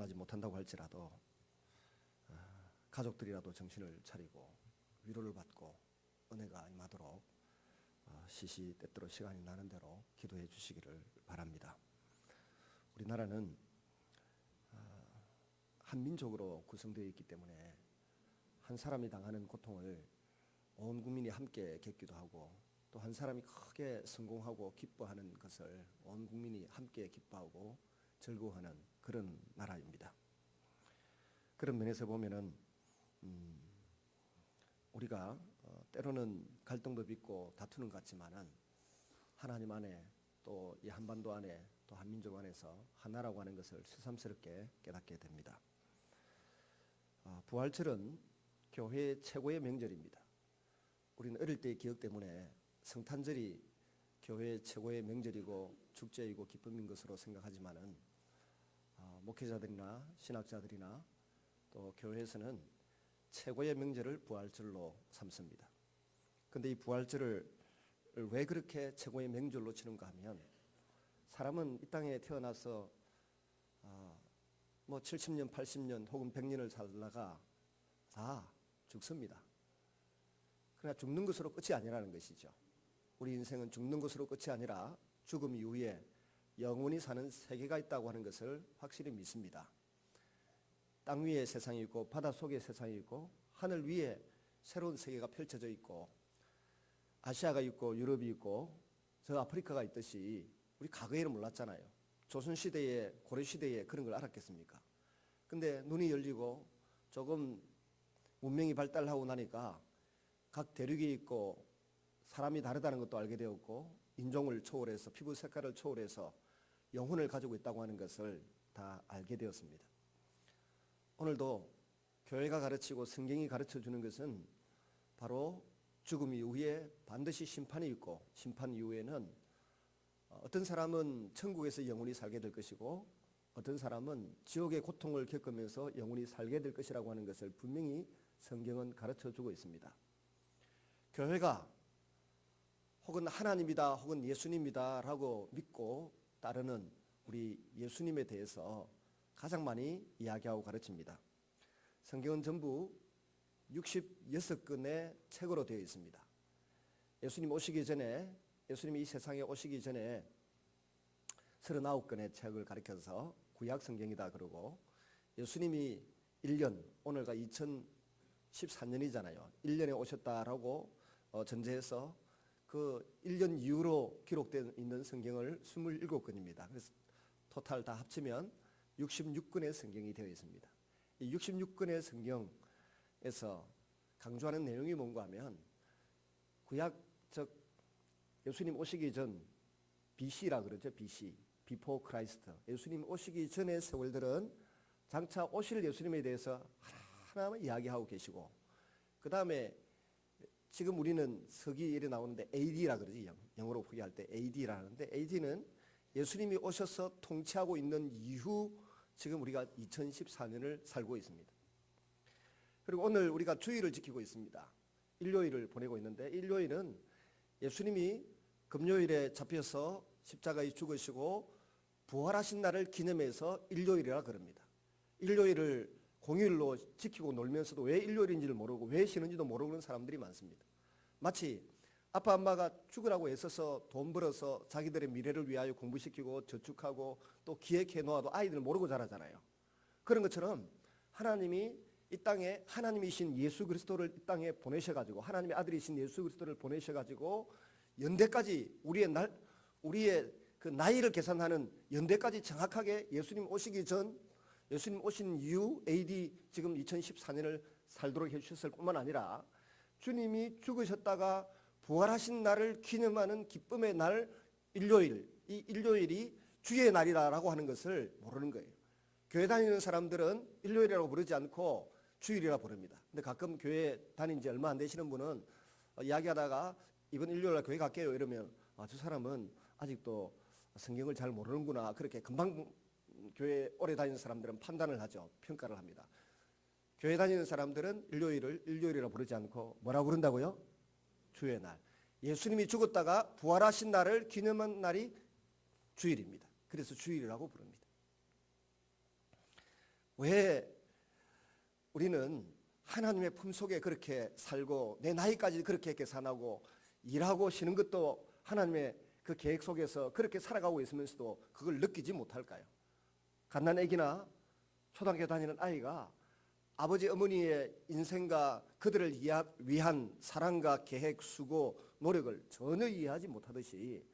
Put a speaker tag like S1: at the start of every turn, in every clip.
S1: 하지 못한다고 할지라도 가족들이라도 정신을 차리고 위로를 받고 은혜가 임하도록 시시때때로 시간이 나는 대로 기도해 주시기를 바랍니다. 우리나라는 한민족으로 구성되어 있기 때문에 한 사람이 당하는 고통을 온 국민이 함께 겪기도 하고, 또 한 사람이 크게 성공하고 기뻐하는 것을 온 국민이 함께 기뻐하고 즐거워하는 그런 나라입니다. 그런 면에서 보면은 우리가 때로는 갈등도 빚고 다투는 것 같지만은 하나님 안에, 또 이 한반도 안에, 또 한민족 안에서 하나라고 하는 것을 새삼스럽게 깨닫게 됩니다. 부활절은 교회의 최고의 명절입니다. 우리는 어릴 때의 기억 때문에 성탄절이 교회의 최고의 명절이고 축제이고 기쁨인 것으로 생각하지만은 목회자들이나 신학자들이나 또 교회에서는 최고의 명절을 부활절로 삼습니다. 그런데 이 부활절을 왜 그렇게 최고의 명절로 치는가 하면, 사람은 이 땅에 태어나서 70년, 80년 혹은 100년을 살다가 다 죽습니다. 그러나 죽는 것으로 끝이 아니라는 것이죠. 우리 인생은 죽는 것으로 끝이 아니라 죽음 이후에 영원히 사는 세계가 있다고 하는 것을 확실히 믿습니다. 땅 위에 세상이 있고 바다 속에 세상이 있고 하늘 위에 새로운 세계가 펼쳐져 있고, 아시아가 있고 유럽이 있고 저 아프리카가 있듯이 우리 과거에는 몰랐잖아요. 조선시대에, 고려시대에 그런 걸 알았겠습니까? 근데 눈이 열리고 조금 문명이 발달하고 나니까 각 대륙이 있고 사람이 다르다는 것도 알게 되었고, 인종을 초월해서 피부 색깔을 초월해서 영혼을 가지고 있다고 하는 것을 다 알게 되었습니다. 오늘도 교회가 가르치고 성경이 가르쳐 주는 것은 바로 죽음 이후에 반드시 심판이 있고, 심판 이후에는 어떤 사람은 천국에서 영원히 살게 될 것이고 어떤 사람은 지옥의 고통을 겪으면서 영원히 살게 될 것이라고 하는 것을 분명히 성경은 가르쳐 주고 있습니다. 교회가 혹은 하나님이다 혹은 예수님이다 라고 믿고 따르는 우리 예수님에 대해서 가장 많이 이야기하고 가르칩니다. 성경은 전부 66권의 책으로 되어 있습니다. 예수님 오시기 전에, 예수님이 이 세상에 오시기 전에 39권의 책을 가리켜서 구약 성경이다 그러고, 예수님이 1년, 오늘가 2014년이잖아요. 1년에 오셨다라고 전제해서 그 1년 이후로 기록되어 있는 성경을 27권입니다. 그래서 토탈 다 합치면 66권의 성경이 되어 있습니다. 이 66권의 성경에서 강조하는 내용이 뭔가 하면, 구약, 즉 예수님 오시기 전 BC라 그러죠. BC, Before Christ. 예수님 오시기 전의 세월들은 장차 오실 예수님에 대해서 하나하나 이야기하고 계시고, 그 다음에 지금 우리는 서기일에 나오는데 AD라 그러지, 영어로 표기할 때 AD라 하는데, AD는 예수님이 오셔서 통치하고 있는 이후 지금 우리가 2014년을 살고 있습니다. 그리고 오늘 우리가 주일을 지키고 있습니다. 일요일을 보내고 있는데, 일요일은 예수님이 금요일에 잡혀서 십자가에 죽으시고 부활하신 날을 기념해서 일요일이라 그럽니다. 일요일을 공휴일로 지키고 놀면서도 왜 일요일인지를 모르고 왜 쉬는지도 모르는 사람들이 많습니다. 마치 아빠 엄마가 죽으라고 애써서 돈 벌어서 자기들의 미래를 위하여 공부시키고 저축하고 또 기획해 놓아도 아이들은 모르고 자라잖아요. 그런 것처럼 하나님이 이 땅에, 하나님이신 예수 그리스도를 이 땅에 보내셔가지고, 하나님의 아들이신 예수 그리스도를 보내셔가지고 연대까지, 우리의 그 나이를 계산하는 연대까지 정확하게 예수님 오시기 전, 예수님 오신 이후 AD 지금 2014년을 살도록 해주셨을 뿐만 아니라, 주님이 죽으셨다가 부활하신 날을 기념하는 기쁨의 날 일요일, 이 일요일이 주의 날이라고 하는 것을 모르는 거예요. 교회 다니는 사람들은 일요일이라고 부르지 않고 주일이라 부릅니다. 근데 가끔 교회 다닌 지 얼마 안 되시는 분은 이야기하다가 이번 일요일날 교회 갈게요 이러면, 저 사람은 아직도 성경을 잘 모르는구나, 그렇게 금방 교회 오래 다니는 사람들은 판단을 하죠. 평가를 합니다. 교회 다니는 사람들은 일요일을 일요일이라 부르지 않고 뭐라고 부른다고요? 주의 날. 예수님이 죽었다가 부활하신 날을 기념한 날이 주일입니다. 그래서 주일이라고 부릅니다. 왜 우리는 하나님의 품속에 그렇게 살고 내 나이까지 그렇게 계산하고 일하고 쉬는 것도 하나님의 그 계획 속에서 그렇게 살아가고 있으면서도 그걸 느끼지 못할까요? 갓난아기나 초등학교 다니는 아이가 아버지 어머니의 인생과 그들을 위한 사랑과 계획, 수고, 노력을 전혀 이해하지 못하듯이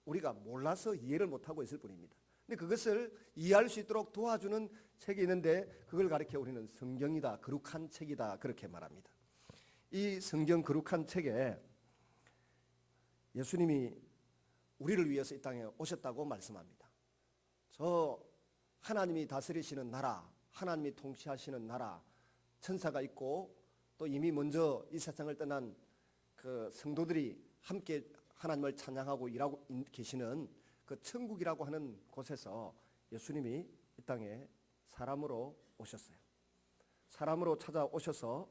S1: 우리가 몰라서 이해를 못하고 있을 뿐입니다. 근데 그것을 이해할 수 있도록 도와주는 책이 있는데 그걸 가리켜 우리는 성경이다, 거룩한 책이다 그렇게 말합니다. 이 성경 거룩한 책에 예수님이 우리를 위해서 이 땅에 오셨다고 말씀합니다. 저 하나님이 다스리시는 나라, 하나님이 통치하시는 나라, 천사가 있고 또 이미 먼저 이 세상을 떠난 그 성도들이 함께 하나님을 찬양하고 일하고 계시는 그 천국이라고 하는 곳에서 예수님이 이 땅에 사람으로 오셨어요. 사람으로 찾아오셔서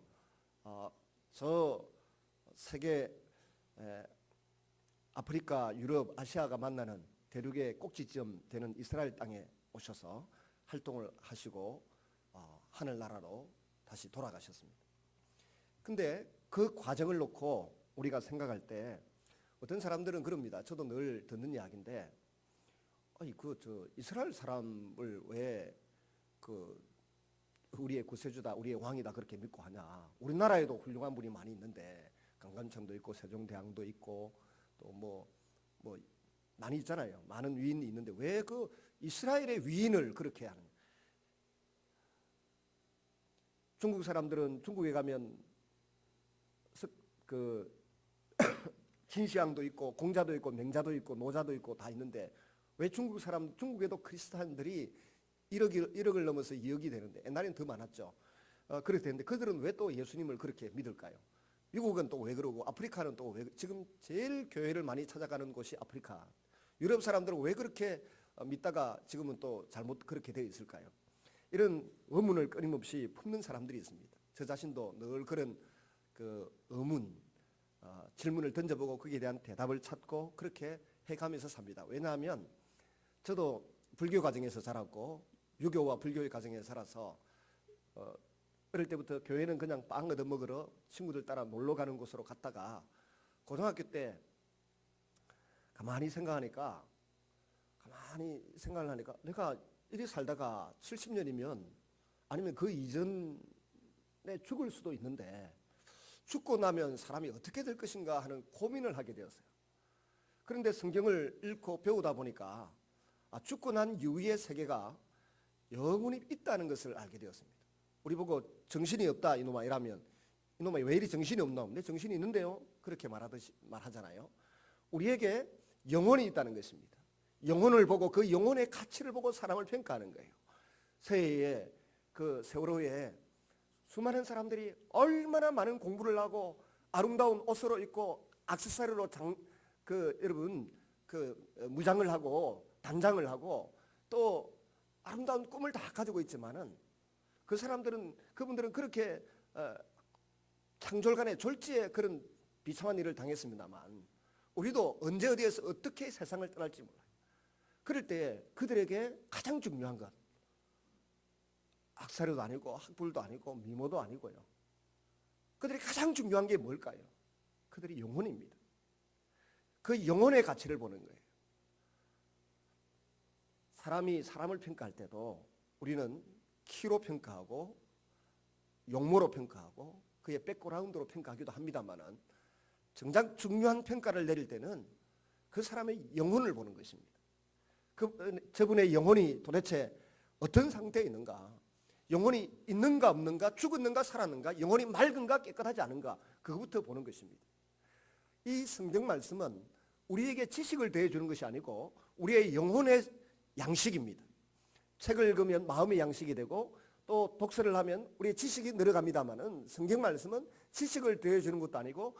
S1: 저 세계 아프리카, 유럽, 아시아가 만나는 대륙의 꼭지점 되는 이스라엘 땅에 오셔서 활동을 하시고 하늘나라로 다시 돌아가셨습니다. 근데 그 과정을 놓고 우리가 생각할 때 어떤 사람들은 그럽니다. 저도 늘 듣는 이야기인데, 아니 이스라엘 사람을 왜 우리의 구세주다, 우리의 왕이다 그렇게 믿고 하냐? 우리나라에도 훌륭한 분이 많이 있는데 강간청도 있고 세종대왕도 있고 또 뭐 많이 있잖아요. 많은 위인이 있는데 왜 그 이스라엘의 위인을 그렇게 하느냐? 중국 사람들은 중국에 가면 진시황도 있고 공자도 있고 맹자도 있고 노자도 있고 다 있는데 왜 중국에도 크리스찬들이 1억을 넘어서 2억이 되는데 옛날에는 더 많았죠. 그렇게 되는데 그들은 왜 또 예수님을 그렇게 믿을까요? 미국은 또 왜 그러고 아프리카는 또 왜, 지금 제일 교회를 많이 찾아가는 곳이 아프리카. 유럽 사람들은 왜 그렇게 믿다가 지금은 또 잘못 그렇게 되어 있을까요? 이런 의문을 끊임없이 품는 사람들이 있습니다. 저 자신도 늘 그런 그 의문, 질문을 던져보고 거기에 대한 대답을 찾고 그렇게 해가면서 삽니다. 왜냐하면 저도 불교 가정에서 자랐고 유교와 불교의 가정에 살아서 어릴 때부터 교회는 그냥 빵 얻어 먹으러 친구들 따라 놀러 가는 곳으로 갔다가 고등학교 때 가만히 생각을 하니까 내가 이리 살다가 70년이면 아니면 그 이전에 죽을 수도 있는데 죽고 나면 사람이 어떻게 될 것인가 하는 고민을 하게 되었어요. 그런데 성경을 읽고 배우다 보니까 죽고 난 이후의 세계가 영원히 있다는 것을 알게 되었습니다. 우리 보고 정신이 없다 이놈아 이라면 이놈아 왜 이리 정신이 없나? 내 정신이 있는데요. 그렇게 말하잖아요. 우리에게 영혼이 있다는 것입니다. 영혼을 보고 그 영혼의 가치를 보고 사람을 평가하는 거예요. 새해에 그 세월호에 수많은 사람들이 얼마나 많은 공부를 하고 아름다운 옷으로 입고 액세서리로 여러분 무장을 하고 단장을 하고 또 아름다운 꿈을 다 가지고 있지만은 그분들은 그렇게 창졸간의 졸지에 그런 비참한 일을 당했습니다만 우리도 언제 어디에서 어떻게 세상을 떠날지 몰라요. 그럴 때 그들에게 가장 중요한 것 악사료도 아니고 학불도 아니고 미모도 아니고요. 그들이 가장 중요한 게 뭘까요? 그들이 영혼입니다. 그 영혼의 가치를 보는 거예요. 사람이 사람을 평가할 때도 우리는 키로 평가하고 용모로 평가하고 그의 백그라운드로 평가하기도 합니다만은 정작 중요한 평가를 내릴 때는 그 사람의 영혼을 보는 것입니다. 저분의 영혼이 도대체 어떤 상태에 있는가? 영혼이 있는가 없는가? 죽었는가 살았는가? 영혼이 맑은가 깨끗하지 않은가? 그것부터 보는 것입니다. 이 성경 말씀은 우리에게 지식을 더해주는 것이 아니고 우리의 영혼의 양식입니다. 책을 읽으면 마음의 양식이 되고 또 독서를 하면 우리의 지식이 늘어갑니다마는 성경 말씀은 지식을 더해주는 것도 아니고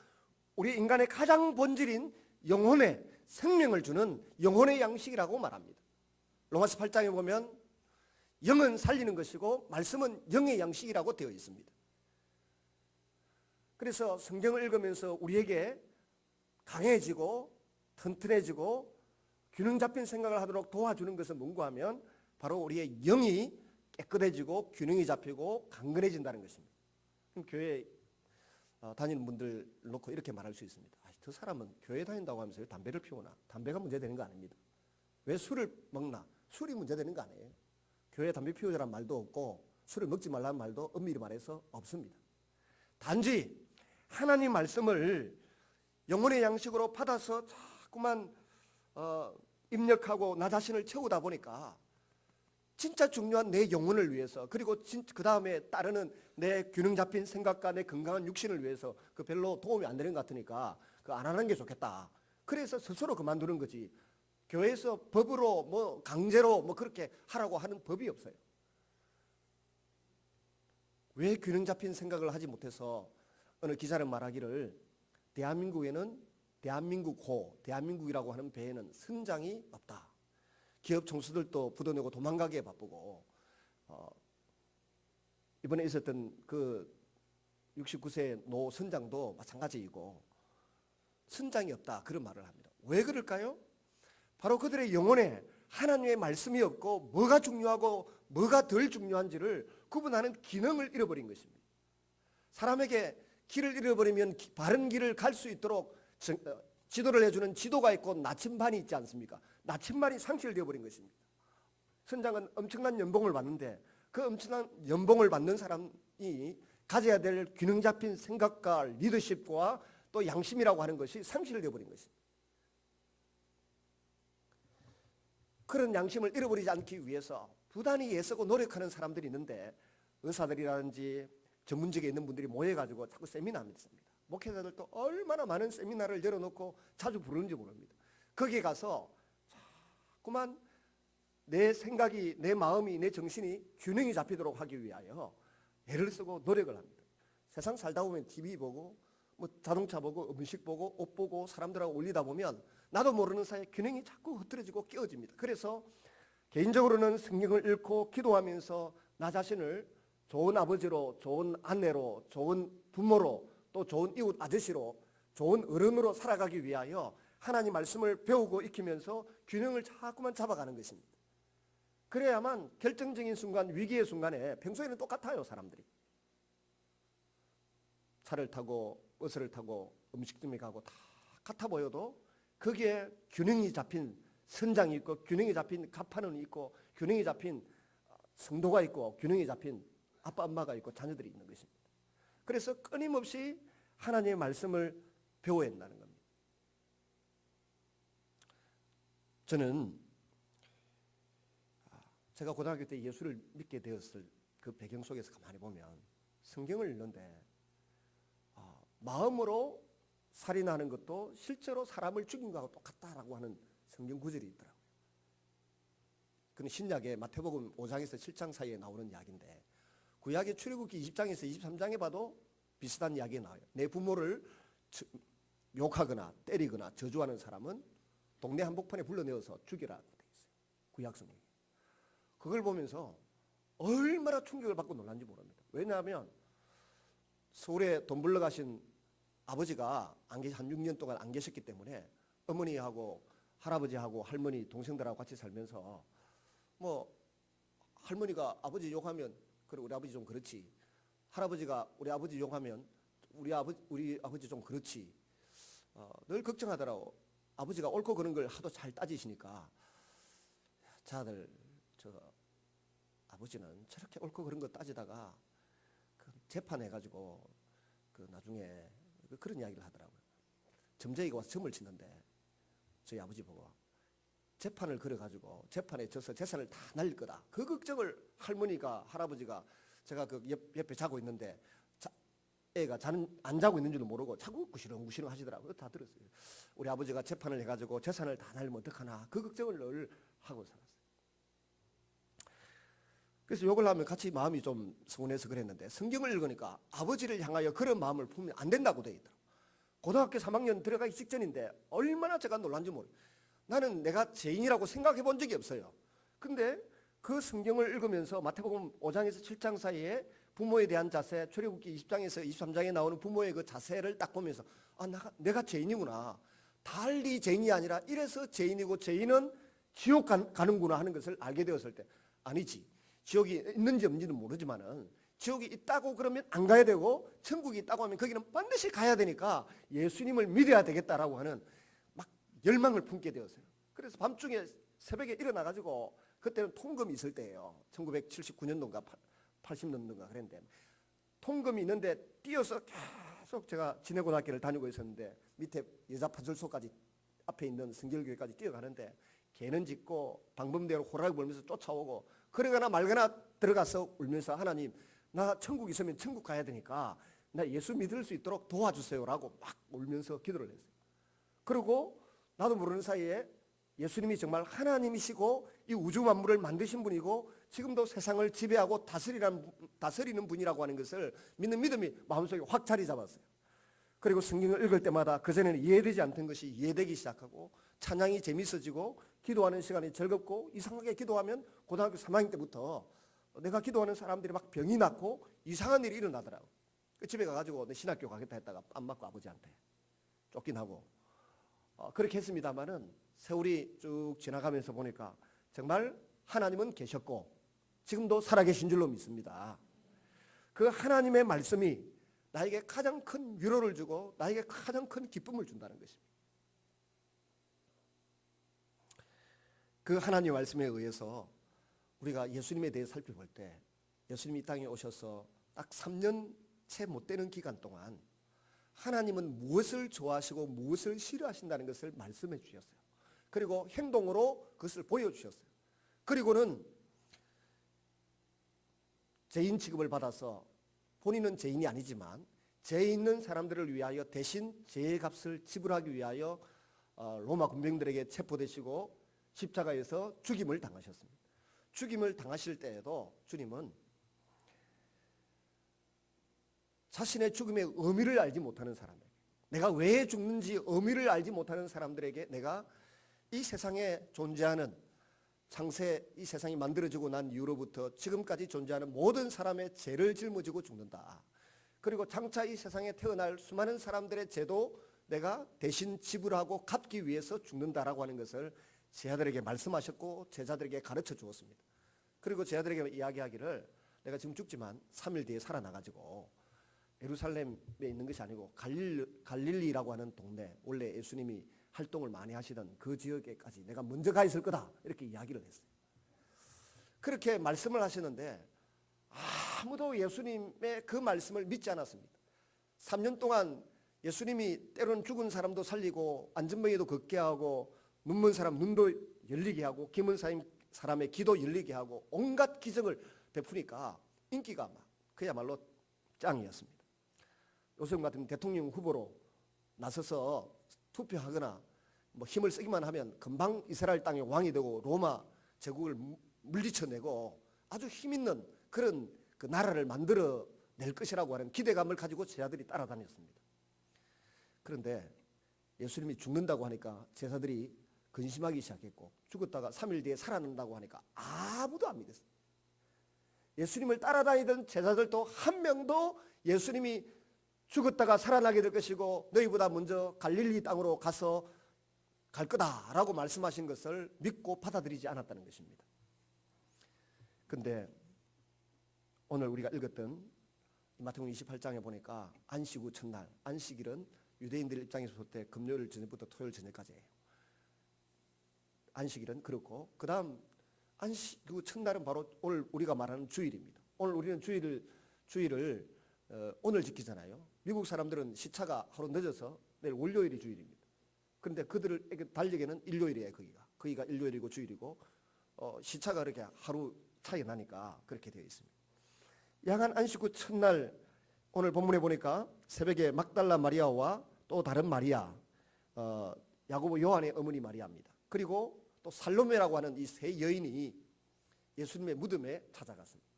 S1: 우리 인간의 가장 본질인 영혼의 생명을 주는 영혼의 양식이라고 말합니다. 로마서 8장에 보면 영은 살리는 것이고 말씀은 영의 양식이라고 되어 있습니다. 그래서 성경을 읽으면서 우리에게 강해지고 튼튼해지고 균형 잡힌 생각을 하도록 도와주는 것은 뭔가 하면 바로 우리의 영이 깨끗해지고 균형이 잡히고 강건해진다는 것입니다. 그럼 교회 다니는 분들 놓고 이렇게 말할 수 있습니다. 저 사람은 교회 다닌다고 하면서 왜 담배를 피우나? 담배가 문제되는 거 아닙니다. 왜 술을 먹나? 술이 문제되는 거 아니에요. 교회 담배 피우자란 말도 없고 술을 먹지 말라는 말도 엄밀히 말해서 없습니다. 단지 하나님 말씀을 영혼의 양식으로 받아서 자꾸만 입력하고 나 자신을 채우다 보니까 진짜 중요한 내 영혼을 위해서, 그리고 그 다음에 따르는 내 균형 잡힌 생각과 내 건강한 육신을 위해서 그 별로 도움이 안 되는 것 같으니까 그 안 하는 게 좋겠다. 그래서 스스로 그만두는 거지. 교회에서 법으로 뭐 강제로 뭐 그렇게 하라고 하는 법이 없어요. 왜 균형 잡힌 생각을 하지 못해서 어느 기자는 말하기를 대한민국에는 대한민국이라고 하는 배에는 선장이 없다. 기업 총수들도 부도내고 도망가기에 바쁘고 이번에 있었던 그 69세 노 선장도 마찬가지이고 선장이 없다 그런 말을 합니다. 왜 그럴까요? 바로 그들의 영혼에 하나님의 말씀이 없고 뭐가 중요하고 뭐가 덜 중요한지를 구분하는 기능을 잃어버린 것입니다. 사람에게 길을 잃어버리면 바른 길을 갈 수 있도록 지도를 해주는 지도가 있고 나침반이 있지 않습니까? 나침반이 상실되어 버린 것입니다. 선장은 엄청난 연봉을 받는데 그 엄청난 연봉을 받는 사람이 가져야 될 균형 잡힌 생각과 리더십과 또 양심이라고 하는 것이 상실되어 버린 것입니다. 그런 양심을 잃어버리지 않기 위해서 부단히 애쓰고 노력하는 사람들이 있는데 의사들이라든지 전문직에 있는 분들이 모여가지고 자꾸 세미나를 했습니다. 목회자들도 얼마나 많은 세미나를 열어놓고 자주 부르는지 모릅니다. 거기에 가서 자꾸만 내 생각이, 내 마음이, 내 정신이 균형이 잡히도록 하기 위하여 애를 쓰고 노력을 합니다. 세상 살다 보면 TV 보고 뭐 자동차 보고 음식 보고 옷 보고 사람들하고 어울리다 보면 나도 모르는 사이에 균형이 자꾸 흐트러지고 깨어집니다. 그래서 개인적으로는 성경을 읽고 기도하면서 나 자신을 좋은 아버지로, 좋은 아내로, 좋은 부모로, 또 좋은 이웃 아저씨로, 좋은 어른으로 살아가기 위하여 하나님 말씀을 배우고 익히면서 균형을 자꾸만 잡아가는 것입니다. 그래야만 결정적인 순간, 위기의 순간에, 평소에는 똑같아요 사람들이. 차를 타고 버스를 타고 음식점에 가고 다 같아 보여도 거기에 균형이 잡힌 선장이 있고 균형이 잡힌 가판원이 있고 균형이 잡힌 성도가 있고 균형이 잡힌 아빠 엄마가 있고 자녀들이 있는 것입니다. 그래서 끊임없이 하나님의 말씀을 배워야 한다는 겁니다. 저는 제가 고등학교 때 예수를 믿게 되었을 그 배경 속에서 가만히 보면 성경을 읽는데 마음으로 살인하는 것도 실제로 사람을 죽인 것하고 똑같다라고 하는 성경 구절이 있더라고요. 그건 신약의 마태복음 5장에서 7장 사이에 나오는 이야기인데 구약의 출애굽기 20장에서 23장에 봐도 비슷한 이야기가 나와요. 내 부모를 욕하거나 때리거나 저주하는 사람은 동네 한복판에 불러내어서 죽이라고 되어 있어요. 구약 성경에. 그걸 보면서 얼마나 충격을 받고 놀란지 모릅니다. 왜냐하면 서울에 돈 벌러 가신 아버지가 한 6년 동안 안 계셨기 때문에 어머니하고 할아버지하고 할머니 동생들하고 같이 살면서 뭐 할머니가 아버지 욕하면 그래 우리 아버지 좀 그렇지, 할아버지가 우리 아버지 욕하면 우리 아버지 좀 그렇지, 늘 걱정하더라고. 아버지가 옳고 그런 걸 하도 잘 따지시니까 자들 저 아버지는 저렇게 옳고 그런 거 따지다가 그 재판해가지고 그 나중에 그런 이야기를 하더라고요. 점쟁이가 와서 점을 치는데 저희 아버지 보고 재판을 걸어가지고 재판에 져서 재산을 다 날릴 거다. 그 걱정을 할머니가 할아버지가 제가 그 옆에 자고 있는데 애가 안 자고 있는 줄도 모르고 자꾸 구시렁구시렁 하시더라고요. 다 들었어요. 우리 아버지가 재판을 해가지고 재산을 다 날리면 어떡하나 그 걱정을 늘 하고 살았어요. 그래서 욕을 하면 같이 마음이 좀 서운해서 그랬는데 성경을 읽으니까 아버지를 향하여 그런 마음을 품으면 안 된다고 되어 있더라고요. 고등학교 3학년 들어가기 직전인데 얼마나 제가 놀란지 모르겠어요. 나는 내가 죄인이라고 생각해 본 적이 없어요. 근데 그 성경을 읽으면서 마태복음 5장에서 7장 사이에 부모에 대한 자세, 출애굽기 20장에서 23장에 나오는 부모의 그 자세를 딱 보면서 내가 죄인이구나. 달리 죄인이 아니라 이래서 죄인이고 죄인은 지옥 가는구나 하는 것을 알게 되었을 때 아니지. 지옥이 있는지 없는지는 모르지만은 지옥이 있다고 그러면 안 가야 되고 천국이 있다고 하면 거기는 반드시 가야 되니까 예수님을 믿어야 되겠다라고 하는 막 열망을 품게 되었어요. 그래서 밤중에 새벽에 일어나가지고, 그때는 통금이 있을 때예요. 1979년도인가 80년도인가 그랬는데, 통금이 있는데 뛰어서 계속 제가 진해고등학교를 다니고 있었는데 밑에 여자파출소까지 앞에 있는 성결교회까지 뛰어가는데 개는 짖고 방범대로 호랑이 불면서 쫓아오고, 그러거나 말거나 들어가서 울면서 하나님, 나 천국 있으면 천국 가야 되니까 나 예수 믿을 수 있도록 도와주세요라고 막 울면서 기도를 했어요. 그리고 나도 모르는 사이에 예수님이 정말 하나님이시고 이 우주 만물을 만드신 분이고 지금도 세상을 지배하고 다스리는 분이라고 하는 것을 믿는 믿음이 마음속에 확 자리 잡았어요. 그리고 성경을 읽을 때마다 그전에는 이해되지 않던 것이 이해되기 시작하고, 찬양이 재밌어지고, 기도하는 시간이 즐겁고, 이상하게 기도하면 고등학교 3학년 때부터 내가 기도하는 사람들이 막 병이 났고 이상한 일이 일어나더라고. 집에 가가지고 내 신학교 가겠다 했다가 안 맞고 아버지한테 쫓겨나고, 그렇게 했습니다마는 세월이 쭉 지나가면서 보니까 정말 하나님은 계셨고 지금도 살아계신 줄로 믿습니다. 그 하나님의 말씀이 나에게 가장 큰 위로를 주고 나에게 가장 큰 기쁨을 준다는 것입니다. 그 하나님의 말씀에 의해서 우리가 예수님에 대해 살펴볼 때, 예수님이 이 땅에 오셔서 딱 3년 채 못 되는 기간 동안 하나님은 무엇을 좋아하시고 무엇을 싫어하신다는 것을 말씀해 주셨어요. 그리고 행동으로 그것을 보여주셨어요. 그리고는 죄인 취급을 받아서, 본인은 죄인이 아니지만 죄 있는 사람들을 위하여 대신 죄의 값을 지불하기 위하여 로마 군병들에게 체포되시고 십자가에서 죽임을 당하셨습니다. 죽임을 당하실 때에도 주님은 자신의 죽음의 의미를 알지 못하는 사람에게, 내가 왜 죽는지 의미를 알지 못하는 사람들에게 내가 이 세상에 존재하는, 창세 이 세상이 만들어지고 난 이후로부터 지금까지 존재하는 모든 사람의 죄를 짊어지고 죽는다. 그리고 장차 이 세상에 태어날 수많은 사람들의 죄도 내가 대신 지불하고 갚기 위해서 죽는다라고 하는 것을 제자들에게 말씀하셨고 제자들에게 가르쳐 주었습니다. 그리고 제자들에게 이야기하기를, 내가 지금 죽지만 3일 뒤에 살아나가지고 예루살렘에 있는 것이 아니고 갈릴리라고 하는 동네, 원래 예수님이 활동을 많이 하시던 그 지역에까지 내가 먼저 가 있을 거다, 이렇게 이야기를 했어요. 그렇게 말씀을 하시는데 아무도 예수님의 그 말씀을 믿지 않았습니다. 3년 동안 예수님이 때로는 죽은 사람도 살리고 안전뱅이도 걷게 하고 눈먼 사람 눈도 열리게 하고 기문 사람의 귀도 열리게 하고 온갖 기적을 베푸니까 인기가 막 그야말로 짱이었습니다. 요즘 같은 대통령 후보로 나서서 투표하거나 뭐 힘을 쓰기만 하면 금방 이스라엘 땅의 왕이 되고 로마 제국을 물리쳐내고 아주 힘있는 그런 그 나라를 만들어 낼 것이라고 하는 기대감을 가지고 제자들이 따라다녔습니다. 그런데 예수님이 죽는다고 하니까 제자들이 근심하기 시작했고, 죽었다가 3일 뒤에 살아난다고 하니까 아무도 안 믿었어요. 예수님을 따라다니던 제자들도 한 명도 예수님이 죽었다가 살아나게 될 것이고 너희보다 먼저 갈릴리 땅으로 가서 갈 거다라고 말씀하신 것을 믿고 받아들이지 않았다는 것입니다. 그런데 오늘 우리가 읽었던 마태복음 28장에 보니까 안식 후 첫날, 안식일은 유대인들 입장에서 볼 때 금요일 저녁부터 토요일 저녁까지예요. 안식일은 그렇고, 그 다음 안식 후 첫날은 바로 오늘 우리가 말하는 주일입니다. 오늘 우리는 주일을 오늘 지키잖아요. 미국 사람들은 시차가 하루 늦어서 내일 월요일이 주일입니다. 그런데 그들에게 달력에는 일요일이에요. 거기가 일요일이고 주일이고, 시차가 그렇게 하루 차이 나니까 그렇게 되어 있습니다. 야간 안식 후 첫날, 오늘 본문에 보니까 새벽에 막달라 마리아와 또 다른 마리아, 야고보 요한의 어머니 마리아입니다. 그리고 또 살로메라고 하는 이 세 여인이 예수님의 무덤에 찾아갔습니다.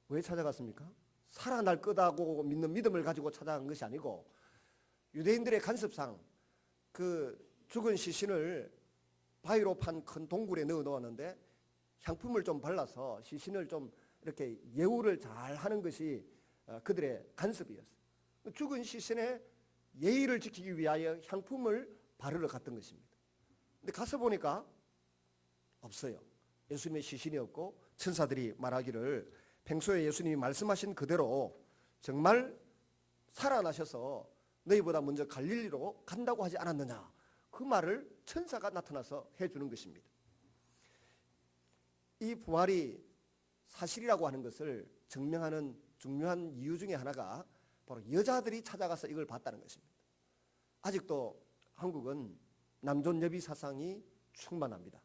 S1: 왜 찾아갔습니까? 살아날 거다고 믿는 믿음을 가지고 찾아간 것이 아니고, 유대인들의 간섭상 그 죽은 시신을 바위로 판 큰 동굴에 넣어 놓았는데 향품을 좀 발라서 시신을 좀 이렇게 예우를 잘 하는 것이 그들의 간섭이었어요. 죽은 시신의 예의를 지키기 위하여 향품을 바르러 갔던 것입니다. 근데 가서 보니까 없어요. 예수님의 시신이 없고 천사들이 말하기를 평소에 예수님이 말씀하신 그대로 정말 살아나셔서 너희보다 먼저 갈릴리로 간다고 하지 않았느냐, 그 말을 천사가 나타나서 해주는 것입니다. 이 부활이 사실이라고 하는 것을 증명하는 중요한 이유 중에 하나가 바로 여자들이 찾아가서 이걸 봤다는 것입니다. 아직도 한국은 남존여비 사상이 충만합니다.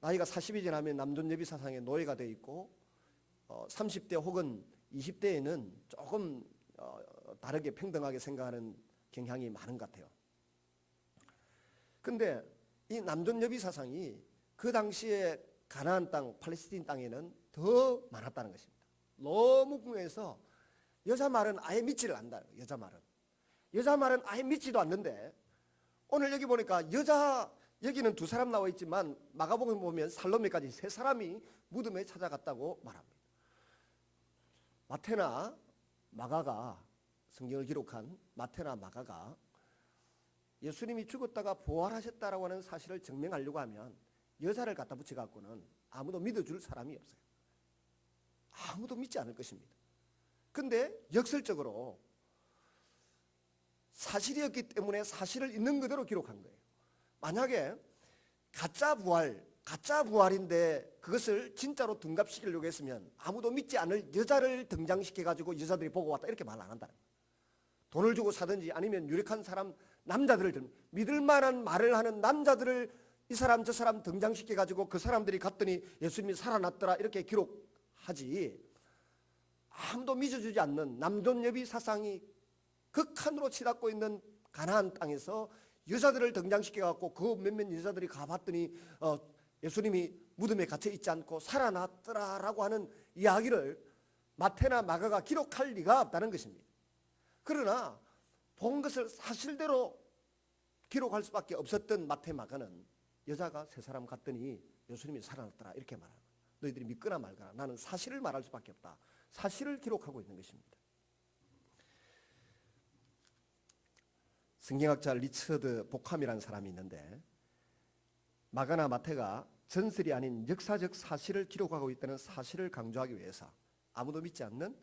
S1: 나이가 40이 지나면 남존여비 사상의 노예가 되어 있고 30대 혹은 20대에는 조금 다르게 평등하게 생각하는 경향이 많은 것 같아요. 근데 이 남존여비 사상이 그 당시에 가나안 땅, 팔레스틴 땅에는 더 많았다는 것입니다. 너무 궁해서 여자 말은 아예 믿지를 않는다. 여자 말은 아예 믿지도 않는데, 오늘 여기 보니까 여기는 2사람 나와 있지만 마가복음 보면 살로메까지 3사람이 무덤에 찾아갔다고 말합니다. 마태나 마가가, 성경을 기록한 마태나 마가가 예수님이 죽었다가 부활하셨다라고 하는 사실을 증명하려고 하면 여자를 갖다 붙여갖고는 아무도 믿어줄 사람이 없어요. 아무도 믿지 않을 것입니다. 근데 역설적으로 사실이었기 때문에 사실을 있는 그대로 기록한 거예요. 만약에 가짜 부활인데 그것을 진짜로 둔갑시키려고 했으면 아무도 믿지 않을 여자를 등장시켜가지고 여자들이 보고 왔다 이렇게 말 안 한다는 거예요. 돈을 주고 사든지 아니면 유력한 사람, 남자들을, 믿을 만한 말을 하는 남자들을 이 사람 저 사람 등장시켜가지고 그 사람들이 갔더니 예수님이 살아났더라 이렇게 기록하지, 아무도 믿어주지 않는 남존여비 사상이 극한으로 치닫고 있는 가나안 땅에서 여자들을 등장시켜갖고 그 몇몇 여자들이 가봤더니 예수님이 무덤에 갇혀 있지 않고 살아났더라라고 하는 이야기를 마태나 마가가 기록할 리가 없다는 것입니다. 그러나 본 것을 사실대로 기록할 수밖에 없었던 마태 마가는 여자가 3사람 갔더니 예수님이 살아났더라 이렇게 말하는 거예요. 너희들이 믿거나 말거나 나는 사실을 말할 수밖에 없다. 사실을 기록하고 있는 것입니다. 성경학자 리처드 보캄이라는 사람이 있는데, 마가나 마태가 전설이 아닌 역사적 사실을 기록하고 있다는 사실을 강조하기 위해서 아무도 믿지 않는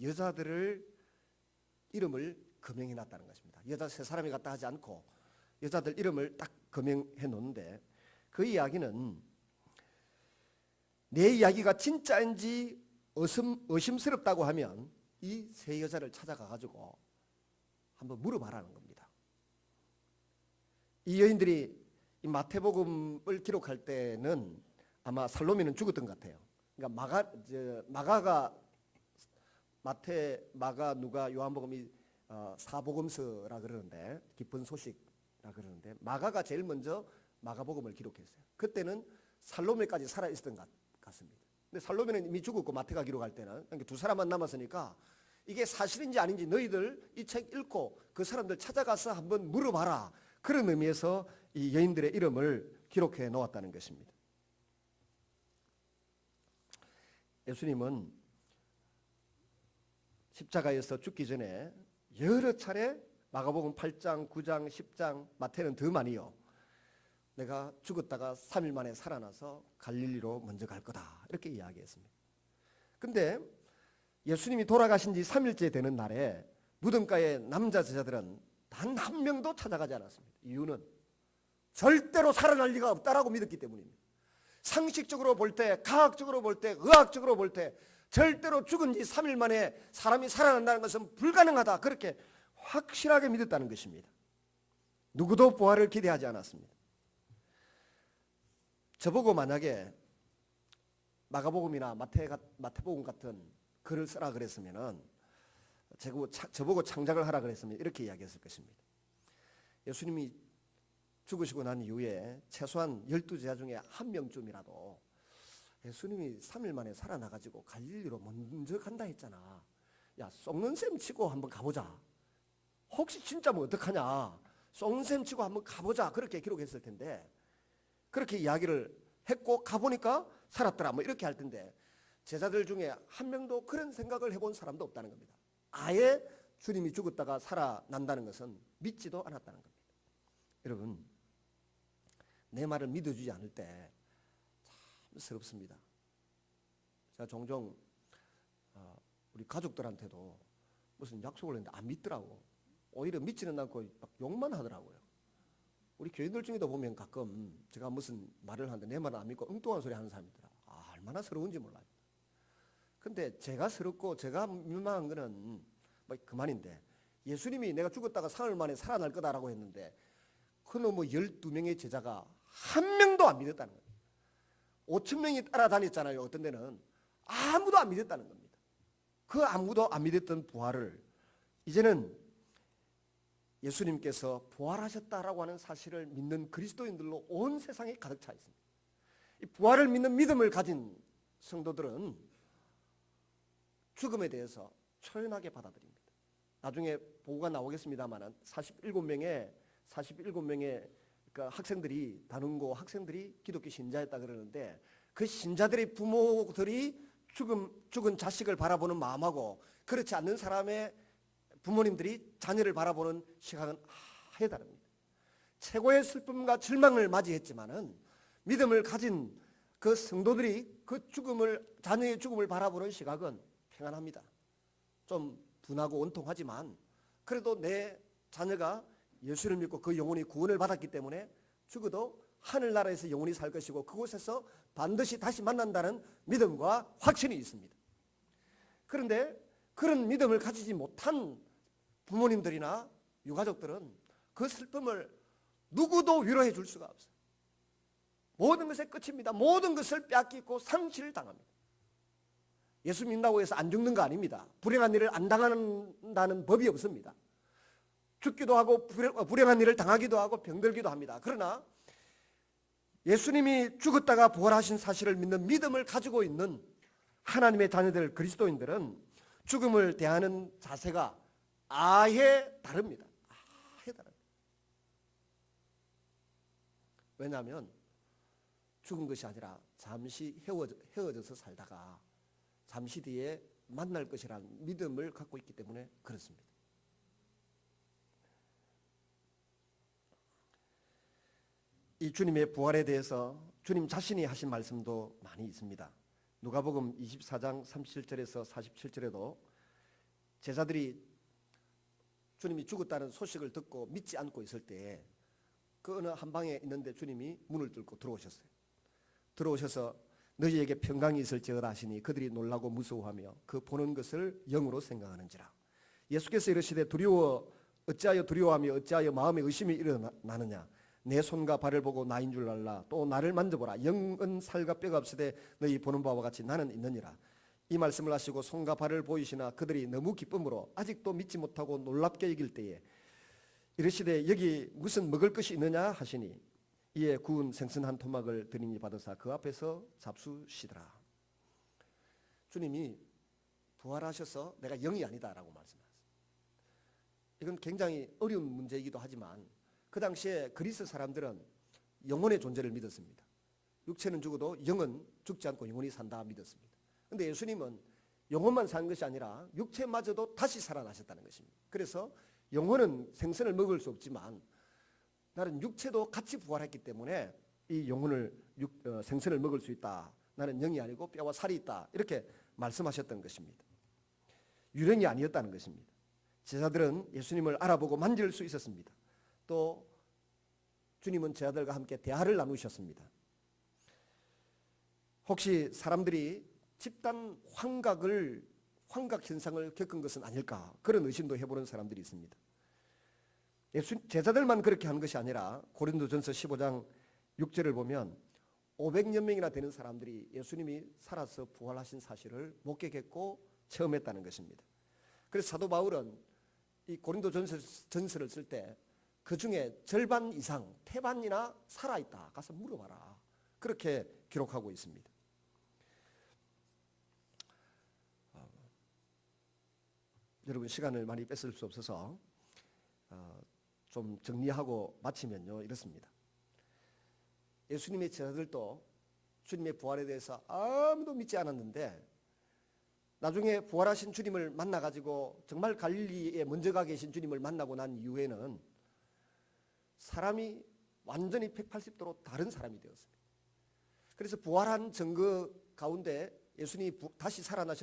S1: 여자들을 이름을 거명해 놨다는 것입니다. 여자 3사람이 갔다 하지 않고 여자들 이름을 딱 거명해 놓는데, 그 이야기는 내 이야기가 진짜인지 의심스럽다고 하면 이 3 여자를 찾아가 가지고 한번 물어봐라는 겁니다. 이 여인들이 이 마태복음을 기록할 때는 아마 살로메는 죽었던 것 같아요. 그러니까 마가가 마태, 마가, 누가, 요한복음이 사복음서라 그러는데, 기쁜 소식이라 그러는데, 마가가 제일 먼저 마가복음을 기록했어요. 그때는 살로메까지 살아 있었던 것 같습니다. 근데 살로메는 이미 죽었고 마태가 기록할 때는, 그러니까 2사람만 남았으니까 이게 사실인지 아닌지 너희들 이 책 읽고 그 사람들 찾아가서 한번 물어봐라, 그런 의미에서 이 여인들의 이름을 기록해 놓았다는 것입니다. 예수님은 십자가에서 죽기 전에 여러 차례 마가복음 8장, 9장, 10장, 마태는 더 많이요, 내가 죽었다가 3일 만에 살아나서 갈릴리로 먼저 갈 거다 이렇게 이야기했습니다. 근데 예수님이 돌아가신 지 3일째 되는 날에 무덤가에 남자 제자들은 단 한 명도 찾아가지 않았습니다. 이유는 절대로 살아날 리가 없다라고 믿었기 때문입니다. 상식적으로 볼 때, 과학적으로 볼 때, 의학적으로 볼 때 절대로 죽은 지 3일 만에 사람이 살아난다는 것은 불가능하다, 그렇게 확실하게 믿었다는 것입니다. 누구도 부활을 기대하지 않았습니다. 저보고 만약에 마가복음이나 마태복음 같은 글을 쓰라 그랬으면은, 저보고 창작을 하라 그랬으면 이렇게 이야기했을 것입니다. 예수님이 죽으시고 난 이후에 최소한 12제자 중에 한 명쯤이라도 예수님이 3일 만에 살아나가지고 갈릴리로 먼저 간다 했잖아. 야, 썩는 셈 치고 한번 가보자. 혹시 진짜면 어떡하냐. 썩는 셈 치고 한번 가보자. 그렇게 기록했을 텐데, 그렇게 이야기를 했고 가보니까 살았더라, 뭐 이렇게 할 텐데, 제자들 중에 한 명도 그런 생각을 해본 사람도 없다는 겁니다. 아예 주님이 죽었다가 살아난다는 것은 믿지도 않았다는 겁니다. 여러분, 내 말을 믿어주지 않을 때 참 서럽습니다. 제가 종종 우리 가족들한테도 무슨 약속을 했는데 안 믿더라고. 오히려 믿지는 않고 막 욕만 하더라고요. 우리 교인들 중에도 보면 가끔 제가 무슨 말을 하는데 내 말은 안 믿고 엉뚱한 소리 하는 사람이 있더라고요. 얼마나 서러운지 몰라요. 근데 제가 서럽고 제가 민망한 거는 뭐 그만인데, 예수님이 내가 죽었다가 사흘 만에 살아날 거다라고 했는데 그놈의 12명의 제자가 한 명도 안 믿었다는 거예요. 5천 명이 따라다녔잖아요. 어떤 데는 아무도 안 믿었다는 겁니다. 그 아무도 안 믿었던 부활을 이제는 예수님께서 부활하셨다라고 하는 사실을 믿는 그리스도인들로 온 세상에 가득 차 있습니다. 이 부활을 믿는 믿음을 가진 성도들은 죽음에 대해서 초연하게 받아들입니다. 나중에 보고가 나오겠습니다만 47명의 그 학생들이 다른고 학생들이 기독교 신자였다 그러는데, 그 신자들의 부모들이 죽은 자식을 바라보는 마음하고 그렇지 않는 사람의 부모님들이 자녀를 바라보는 시각은 아예 다릅니다. 최고의 슬픔과 절망을 맞이했지만은 믿음을 가진 그 성도들이 그 자녀의 죽음을 바라보는 시각은 평안합니다. 좀 분하고 원통하지만 그래도 내 자녀가 예수를 믿고 그 영혼이 구원을 받았기 때문에 죽어도 하늘나라에서 영원히 살 것이고 그곳에서 반드시 다시 만난다는 믿음과 확신이 있습니다. 그런데 그런 믿음을 가지지 못한 부모님들이나 유가족들은 그 슬픔을 누구도 위로해 줄 수가 없어요. 모든 것의 끝입니다. 모든 것을 빼앗기고 상실을 당합니다. 예수 믿는다고 해서 안 죽는 거 아닙니다. 불행한 일을 안 당한다는 법이 없습니다. 죽기도 하고 불행한 일을 당하기도 하고 병들기도 합니다. 그러나 예수님이 죽었다가 부활하신 사실을 믿는 믿음을 가지고 있는 하나님의 자녀들 그리스도인들은 죽음을 대하는 자세가 아예 다릅니다. 아예 다릅니다. 왜냐하면 죽은 것이 아니라 잠시 헤어져서 살다가 잠시 뒤에 만날 것이라는 믿음을 갖고 있기 때문에 그렇습니다. 이 주님의 부활에 대해서 주님 자신이 하신 말씀도 많이 있습니다. 누가복음 24장 37절에서 47절에도 제자들이 주님이 죽었다는 소식을 듣고 믿지 않고 있을 때 그 어느 한 방에 있는데 주님이 문을 뚫고 들어오셨어요. 들어오셔서 너희에게 평강이 있을지어다 하시니 그들이 놀라고 무서워하며 그 보는 것을 영으로 생각하는지라. 예수께서 이르시되 어찌하여 두려워하며 어찌하여 마음에 의심이 일어나느냐. 내 손과 발을 보고 나인 줄 알라. 또 나를 만져보라. 영은 살과 뼈가 없으되 너희 보는 바와 같이 나는 있느니라. 이 말씀을 하시고 손과 발을 보이시나 그들이 너무 기쁨으로 아직도 믿지 못하고 놀랍게 여길 때에 이르시되 여기 무슨 먹을 것이 있느냐 하시니 이에 구운 생선 한 토막을 드리니 받으사 그 앞에서 잡수시더라. 주님이 부활하셔서 내가 영이 아니다라고 말씀하셨어요. 이건 굉장히 어려운 문제이기도 하지만 그 당시에 그리스 사람들은 영혼의 존재를 믿었습니다. 육체는 죽어도 영은 죽지 않고 영원히 산다 믿었습니다. 그런데 예수님은 영혼만 사는 것이 아니라 육체마저도 다시 살아나셨다는 것입니다. 그래서 영혼은 생선을 먹을 수 없지만 나는 육체도 같이 부활했기 때문에 이 영혼을 생선을 먹을 수 있다. 나는 영이 아니고 뼈와 살이 있다. 이렇게 말씀하셨던 것입니다. 유령이 아니었다는 것입니다. 제자들은 예수님을 알아보고 만질 수 있었습니다. 또 주님은 제자들과 함께 대화를 나누셨습니다. 혹시 사람들이 집단 환각 현상을 겪은 것은 아닐까, 그런 의심도 해보는 사람들이 있습니다. 제자들만 그렇게 한 것이 아니라 고린도전서 15장 6절을 보면 500여 명이나 되는 사람들이 예수님이 살아서 부활하신 사실을 목격했고 체험했다는 것입니다. 그래서 사도 바울은 이 고린도전서를 쓸 때 그 중에 절반 이상 태반이나 살아있다 가서 물어봐라, 그렇게 기록하고 있습니다. 여러분 시간을 많이 뺏을 수 없어서 좀 정리하고 마치면요 이렇습니다. 예수님의 제자들도 주님의 부활에 대해서 아무도 믿지 않았는데 나중에 부활하신 주님을 만나가지고 정말 갈릴리에 먼저 가 계신 주님을 만나고 난 이후에는 사람이 완전히 180도로 다른 사람이 되었습니다. 그래서 부활한 증거 가운데 예수님이 다시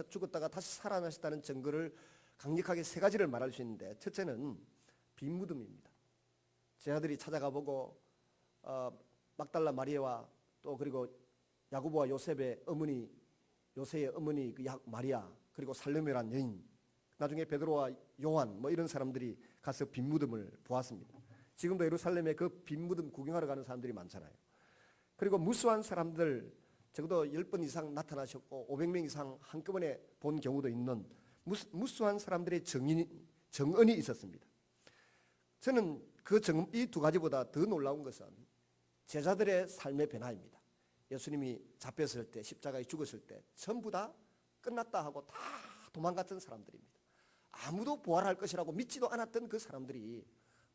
S1: 죽었다가 다시 살아나셨다는 증거를 강력하게 세 가지를 말할 수 있는데, 첫째는 빈무덤입니다. 제자들이 찾아가 보고 막달라 마리아와 또 그리고 야고보와 요셉의 어머니, 요새의 어머니 그 마리아, 그리고 살로메란 여인, 나중에 베드로와 요한 뭐 이런 사람들이 가서 빈무덤을 보았습니다. 지금도 예루살렘에 그 빈무덤 구경하러 가는 사람들이 많잖아요. 그리고 무수한 사람들, 적어도 10번 이상 나타나셨고 500명 이상 한꺼번에 본 경우도 있는 무수한 사람들의 정언이 있었습니다. 저는 이 두 가지보다 더 놀라운 것은 제자들의 삶의 변화입니다. 예수님이 잡혔을 때, 십자가에 죽었을 때 전부 다 끝났다 하고 다 도망갔던 사람들입니다. 아무도 부활할 것이라고 믿지도 않았던 그 사람들이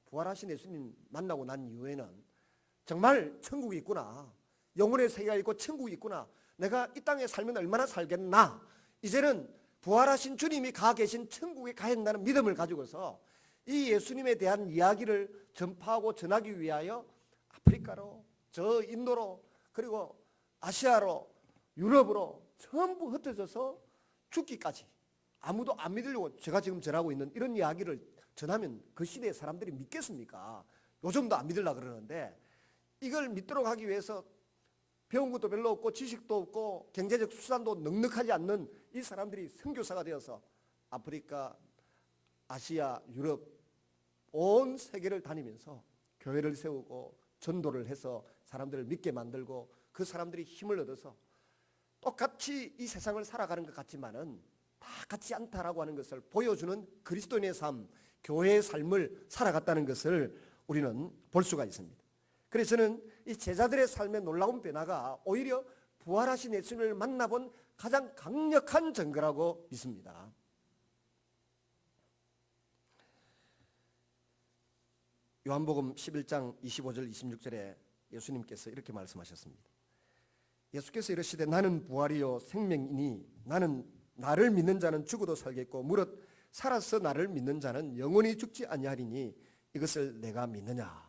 S1: 부활하신 예수님 만나고 난 이후에는 정말 천국이 있구나, 영혼의 세계가 있고 천국이 있구나, 내가 이 땅에 살면 얼마나 살겠나, 이제는 부활하신 주님이 가 계신 천국에 가야 한다는 믿음을 가지고서 이 예수님에 대한 이야기를 전파하고 전하기 위하여 아프리카로, 저 인도로, 그리고 아시아로, 유럽으로 전부 흩어져서 죽기까지 아무도 안 믿으려고 제가 지금 전하고 있는 이런 이야기를 전하면 그 시대의 사람들이 믿겠습니까? 요즘도 안 믿으려고 그러는데, 이걸 믿도록 하기 위해서 배운 것도 별로 없고 지식도 없고 경제적 수단도 넉넉하지 않는 이 사람들이 선교사가 되어서 아프리카, 아시아, 유럽 온 세계를 다니면서 교회를 세우고 전도를 해서 사람들을 믿게 만들고 그 사람들이 힘을 얻어서 똑같이 이 세상을 살아가는 것 같지만은 다 같지 않다라고 하는 것을 보여주는 그리스도인의 삶, 교회의 삶을 살아갔다는 것을 우리는 볼 수가 있습니다. 그래서 저는 이 제자들의 삶의 놀라운 변화가 오히려 부활하신 예수님을 만나본 가장 강력한 증거라고 믿습니다. 요한복음 11장 25절 26절에 예수님께서 이렇게 말씀하셨습니다. 예수께서 이르시되 나는 부활이요 생명이니 나를 믿는 자는 죽어도 살겠고 무릇 살아서 나를 믿는 자는 영원히 죽지 아니하리니 이것을 내가 믿느냐.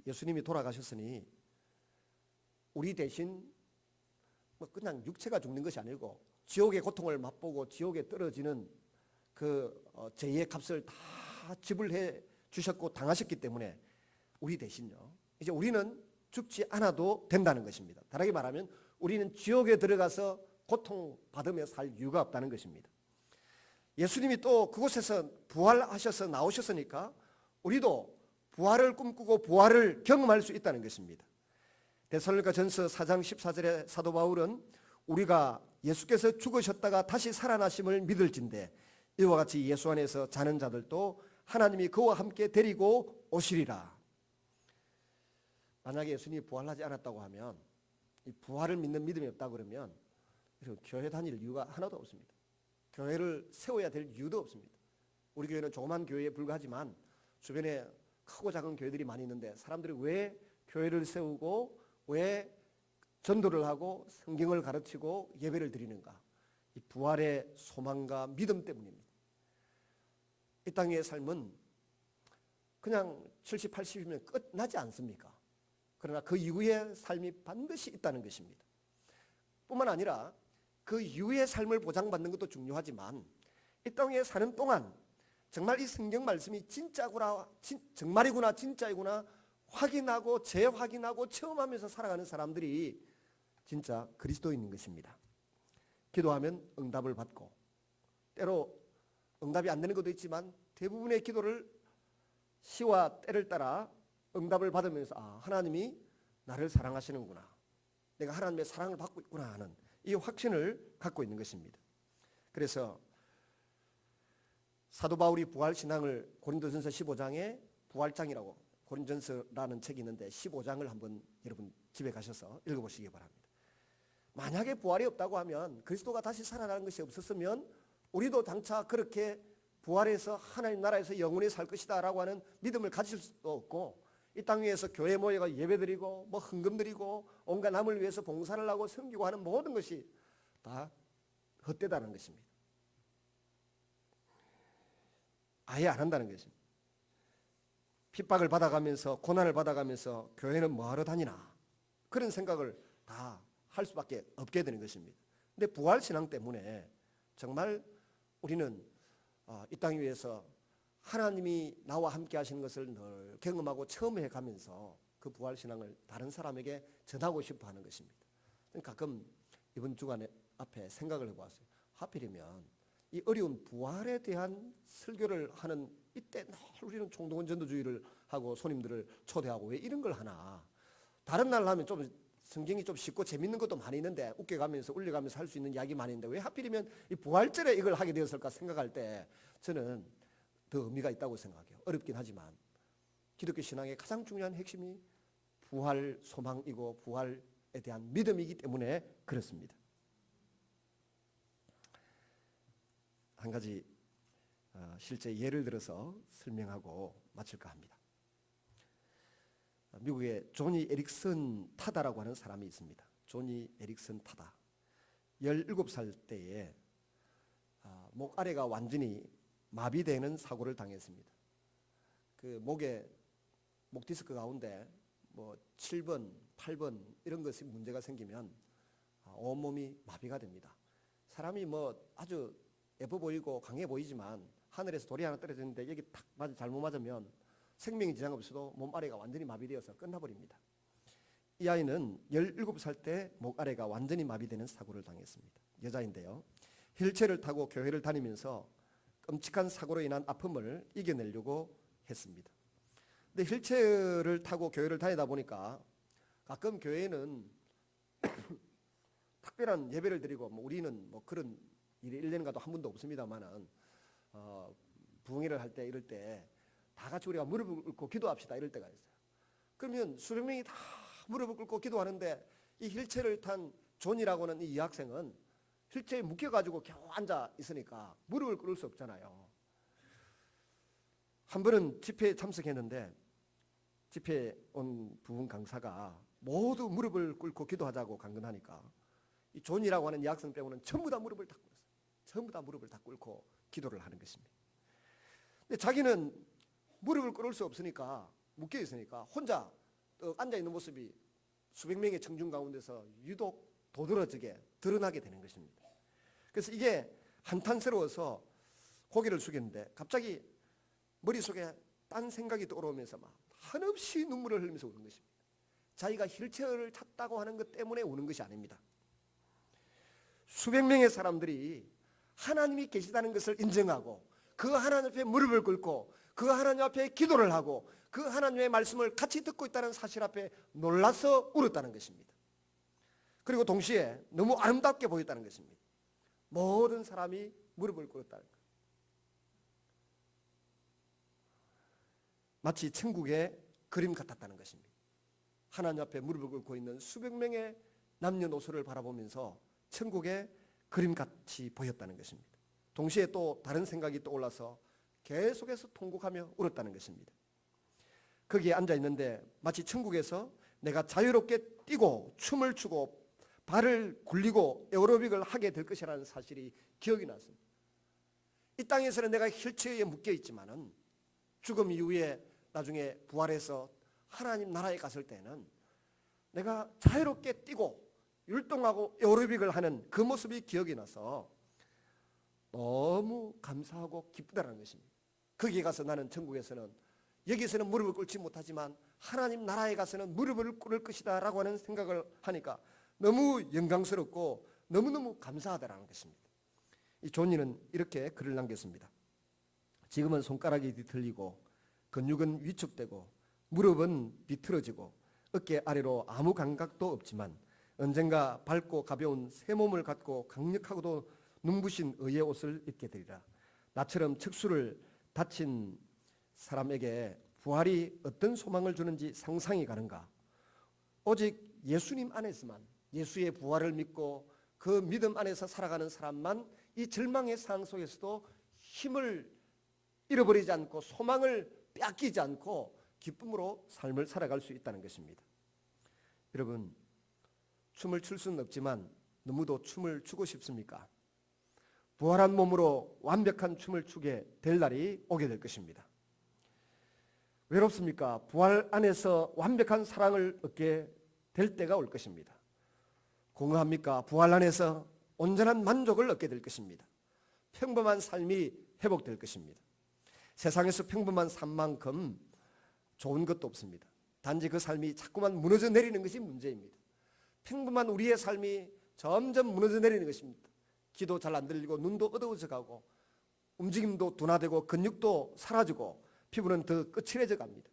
S1: 예수님이 돌아가셨으니 우리 대신 그냥 육체가 죽는 것이 아니고 지옥의 고통을 맛보고 지옥에 떨어지는 그 죄의 값을 다 지불해 주셨고 당하셨기 때문에 우리 대신요, 이제 우리는 죽지 않아도 된다는 것입니다. 다르게 말하면 우리는 지옥에 들어가서 고통받으며 살 이유가 없다는 것입니다. 예수님이 또 그곳에서 부활하셔서 나오셨으니까 우리도 부활을 꿈꾸고 부활을 경험할 수 있다는 것입니다. 데살로니가전서 4장 14절에 사도 바울은 우리가 예수께서 죽으셨다가 다시 살아나심을 믿을진대 이와 같이 예수 안에서 자는 자들도 하나님이 그와 함께 데리고 오시리라. 만약에 예수님이 부활하지 않았다고 하면, 이 부활을 믿는 믿음이 없다고 그러면 교회 다닐 이유가 하나도 없습니다. 교회를 세워야 될 이유도 없습니다. 우리 교회는 조그만 교회에 불과하지만 주변에 크고 작은 교회들이 많이 있는데 사람들이 왜 교회를 세우고 왜 전도를 하고 성경을 가르치고 예배를 드리는가? 이 부활의 소망과 믿음 때문입니다. 이 땅의 삶은 그냥 70, 80이면 끝나지 않습니까? 그러나 그 이후의 삶이 반드시 있다는 것입니다. 뿐만 아니라 그 이후의 삶을 보장받는 것도 중요하지만 이 땅에 사는 동안 정말 이 성경 말씀이 진짜구나, 정말이구나, 진짜이구나 확인하고 재확인하고 체험하면서 살아가는 사람들이 진짜 그리스도인인 것입니다. 기도하면 응답을 받고 때로 응답이 안 되는 것도 있지만 대부분의 기도를 시와 때를 따라 응답을 받으면서 하나님이 나를 사랑하시는구나, 내가 하나님의 사랑을 받고 있구나 하는 이 확신을 갖고 있는 것입니다. 그래서 사도 바울이 부활신앙을 고린도전서 15장에 부활장이라고 고린전서라는 책이 있는데 15장을 한번 여러분 집에 가셔서 읽어보시기 바랍니다. 만약에 부활이 없다고 하면, 그리스도가 다시 살아나는 것이 없었으면 우리도 장차 그렇게 부활해서 하나님 나라에서 영원히 살 것이다 라고 하는 믿음을 가질 수도 없고, 이 땅 위에서 교회 모여가 예배드리고 헌금 드리고 온갖 남을 위해서 봉사를 하고 섬기고 하는 모든 것이 다 헛되다는 것입니다. 아예 안 한다는 것입니다. 핍박을 받아가면서 고난을 받아가면서 교회는 뭐하러 다니나, 그런 생각을 다 할 수밖에 없게 되는 것입니다. 근데 부활신앙 때문에 정말 우리는 이 땅 위에서 하나님이 나와 함께 하시는 것을 늘 경험하고 체험해 가면서 그 부활신앙을 다른 사람에게 전하고 싶어 하는 것입니다. 가끔 이번 주간에 앞에 생각을 해보았어요. 하필이면 이 어려운 부활에 대한 설교를 하는 이때 늘 우리는 총동원 전도주의를 하고 손님들을 초대하고 왜 이런 걸 하나. 다른 날 하면 좀 성경이 좀 쉽고 재밌는 것도 많이 있는데 웃겨가면서 울려가면서 할 수 있는 이야기 많이 있는데 왜 하필이면 이 부활절에 이걸 하게 되었을까 생각할 때 저는 더 의미가 있다고 생각해요. 어렵긴 하지만 기독교 신앙의 가장 중요한 핵심이 부활 소망이고 부활에 대한 믿음이기 때문에 그렇습니다. 한 가지 실제 예를 들어서 설명하고 마칠까 합니다. 미국의 조니 에릭슨 타다라고 하는 사람이 있습니다. 조니 에릭슨 타다. 17살 때에 목 아래가 완전히 마비되는 사고를 당했습니다. 그 목 디스크 가운데 뭐 7번, 8번 이런 것이 문제가 생기면 온몸이 마비가 됩니다. 사람이 뭐 아주 예뻐 보이고 강해 보이지만 하늘에서 돌이 하나 떨어졌는데 여기 탁 잘못 맞으면 생명이 지장 없어도 몸 아래가 완전히 마비되어서 끝나버립니다. 이 아이는 17살 때 목 아래가 완전히 마비되는 사고를 당했습니다. 여자인데요. 휠체어를 타고 교회를 다니면서 끔찍한 사고로 인한 아픔을 이겨내려고 했습니다. 근데 휠체어를 타고 교회를 다니다 보니까 가끔 교회는 특별한 예배를 드리고 우리는 뭐 그런 일이 1년 가도 한 번도 없습니다만은 부흥회를 할 때 이럴 때 다 같이 우리가 무릎을 꿇고 기도합시다 이럴 때가 있어요. 그러면 수백 명이 다 무릎을 꿇고 기도하는데 이 휠체어를 탄 존이라고 하는 이 여학생은 휠체어에 묶여가지고 겨우 앉아 있으니까 무릎을 꿇을 수 없잖아요. 한 번은 집회에 참석했는데 집회에 온 부흥 강사가 모두 무릎을 꿇고 기도하자고 강건하니까 이 존이라고 하는 여학생 빼고는 전부 다 무릎을 다 꿇었어요. 전부 다 무릎을 다 꿇고 기도를 하는 것입니다. 근데 자기는 무릎을 꿇을 수 없으니까 묶여 있으니까 혼자 앉아 있는 모습이 수백 명의 청중 가운데서 유독 도드라지게 드러나게 되는 것입니다. 그래서 이게 한탄스러워서 고개를 숙였는데 갑자기 머릿속에 딴 생각이 떠오르면서 막 한없이 눈물을 흘리면서 우는 것입니다. 자기가 휠체어를 탔다고 하는 것 때문에 우는 것이 아닙니다. 수백 명의 사람들이 하나님이 계시다는 것을 인정하고 그 하나님 앞에 무릎을 꿇고 그 하나님 앞에 기도를 하고 그 하나님의 말씀을 같이 듣고 있다는 사실 앞에 놀라서 울었다는 것입니다. 그리고 동시에 너무 아름답게 보였다는 것입니다. 모든 사람이 무릎을 꿇었다는 것. 마치 천국의 그림 같았다는 것입니다. 하나님 앞에 무릎을 꿇고 있는 수백 명의 남녀노소를 바라보면서 천국의 그림같이 보였다는 것입니다. 동시에 또 다른 생각이 떠올라서 계속해서 통곡하며 울었다는 것입니다. 거기에 앉아 있는데 마치 천국에서 내가 자유롭게 뛰고 춤을 추고 발을 굴리고 에어로빅을 하게 될 것이라는 사실이 기억이 났습니다. 이 땅에서는 내가 휠체어에 묶여 있지만은 죽음 이후에 나중에 부활해서 하나님 나라에 갔을 때는 내가 자유롭게 뛰고 율동하고 에어로빅을 하는 그 모습이 기억이 나서 너무 감사하고 기쁘다는 것입니다. 거기에 가서 나는 천국에서는 여기서는 무릎을 꿇지 못하지만 하나님 나라에 가서는 무릎을 꿇을 것이다 라고 하는 생각을 하니까 너무 영광스럽고 너무너무 감사하다라는 것입니다. 이 존이는 이렇게 글을 남겼습니다. 지금은 손가락이 뒤틀리고 근육은 위축되고 무릎은 비틀어지고 어깨 아래로 아무 감각도 없지만 언젠가 밝고 가벼운 새 몸을 갖고 강력하고도 눈부신 의의 옷을 입게 되리라. 나처럼 척수를 다친 사람에게 부활이 어떤 소망을 주는지 상상이 가는가? 오직 예수님 안에서만, 예수의 부활을 믿고 그 믿음 안에서 살아가는 사람만 이 절망의 상황 속에서도 힘을 잃어버리지 않고 소망을 빼앗기지 않고 기쁨으로 삶을 살아갈 수 있다는 것입니다. 여러분, 춤을 출 수는 없지만 너무도 춤을 추고 싶습니까? 부활한 몸으로 완벽한 춤을 추게 될 날이 오게 될 것입니다. 외롭습니까? 부활 안에서 완벽한 사랑을 얻게 될 때가 올 것입니다. 공허합니까? 부활 안에서 온전한 만족을 얻게 될 것입니다. 평범한 삶이 회복될 것입니다. 세상에서 평범한 삶만큼 좋은 것도 없습니다. 단지 그 삶이 자꾸만 무너져 내리는 것이 문제입니다. 평범한 우리의 삶이 점점 무너져 내리는 것입니다. 귀도 잘 안 들리고 눈도 어두워져 가고 움직임도 둔화되고 근육도 사라지고 피부는 더 거칠어져 갑니다.